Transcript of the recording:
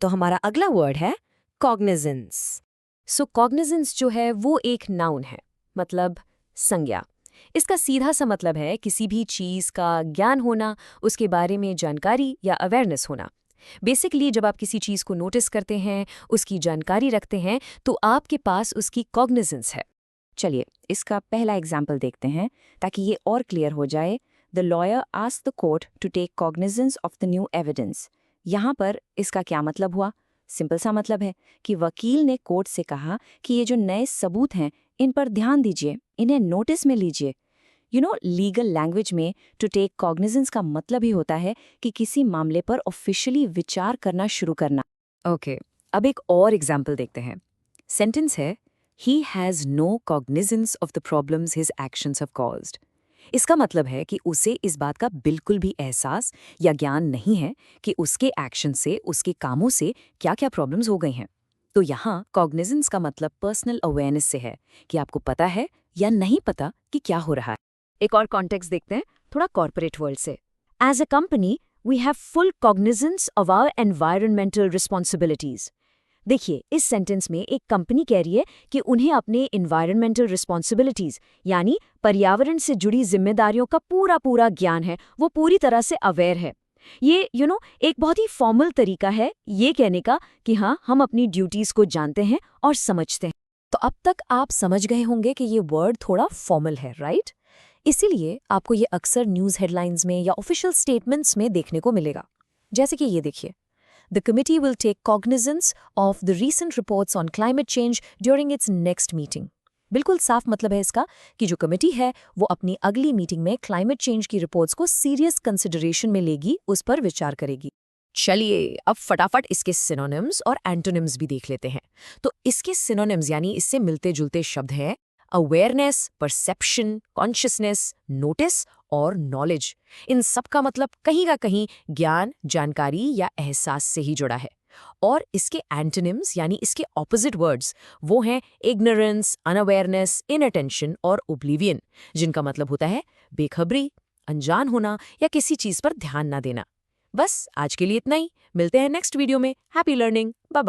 तो हमारा अगला वर्ड है कॉग्निजेंस। सो कॉग्निजेंस जो है वो एक नाउन है, मतलब संज्ञा। इसका सीधा सा मतलब है किसी भी चीज़ का ज्ञान होना, उसके बारे में जानकारी या अवेयरनेस होना। बेसिकली जब आप किसी चीज़ को नोटिस करते हैं, उसकी जानकारी रखते हैं, तो आपके पास उसकी कॉग्निजेंस है। चलिए इसका पहला एग्जाम्पल देखते हैं ताकि ये और क्लियर हो जाए। The lawyer asked the court to take cognizance of the new evidence. यहाँ पर इसका क्या मतलब हुआ? सिंपल सा मतलब है कि वकील ने कोर्ट से कहा कि ये जो नए सबूत हैं इन पर ध्यान दीजिए, इन्हें नोटिस में लीजिए। लीगल लैंग्वेज में टू टेक कॉग्निजेंस का मतलब ही होता है कि किसी मामले पर ऑफिशियली विचार करना शुरू करना। ओके, अब एक और एग्जाम्पल देखते हैं। सेंटेंस है He has no cognizance of the problems his actions have caused. इसका मतलब है कि उसे इस बात का बिल्कुल भी एहसास या ज्ञान नहीं है कि उसके एक्शन से, उसके कामों से क्या-क्या प्रॉब्लम्स हो गई हैं। तो यहाँ कॉग्निजेंस का मतलब पर्सनल अवेयरनेस से है कि आपको पता है या नहीं पता कि क्या हो रहा है। एक और कॉन्टेक्स्ट देखते हैं, थोड़ा कॉर्पोरेट वर्ल्ड से। As a company, we have full cognizance of our environmental responsibilities. देखिए, इस सेंटेंस में एक कंपनी कह रही है कि उन्हें अपने इन्वायरमेंटल रिस्पॉन्सिबिलिटीज यानी पर्यावरण से जुड़ी जिम्मेदारियों का पूरा पूरा ज्ञान है, वो पूरी तरह से अवेयर है। ये एक बहुत ही फॉर्मल तरीका है ये कहने का कि हाँ, हम अपनी ड्यूटीज को जानते हैं और समझते हैं। तो अब तक आप समझ गए होंगे कि ये वर्ड थोड़ा फॉर्मल है, राइट? इसीलिए आपको ये अक्सर न्यूज़ हेडलाइंस में या ऑफिशियल स्टेटमेंट्स में देखने को मिलेगा। जैसे कि ये देखिए, The committee will take cognizance of the recent reports on climate change during its next meeting. बिल्कुल साफ मतलब है इसका कि जो कमेटी है वो अपनी अगली मीटिंग में क्लाइमेट चेंज की रिपोर्ट्स को सीरियस कंसिडरेशन में लेगी, उस पर विचार करेगी। चलिए अब फटाफट इसके सिनोनिम्स और एंटोनिम्स भी देख लेते हैं। तो इसके सिनोनिम्स यानी इससे मिलते जुलते शब्द हैं अवेयरनेस, परसेप्शन, कॉन्शियसनेस, नोटिस और नॉलेज। इन सब का मतलब कहीं का कहीं ज्ञान, जानकारी या एहसास से ही जुड़ा है। और इसके एंटोनिम्स यानी इसके ऑपोजिट वर्ड्स वो हैं इग्नोरेंस, अनअवेयरनेस, इनअटेंशन और ओब्लिवियन, जिनका मतलब होता है बेखबरी, अनजान होना या किसी चीज पर ध्यान ना देना। बस आज के लिए इतना ही। मिलते हैं नेक्स्ट वीडियो में। Happy learning, bye bye.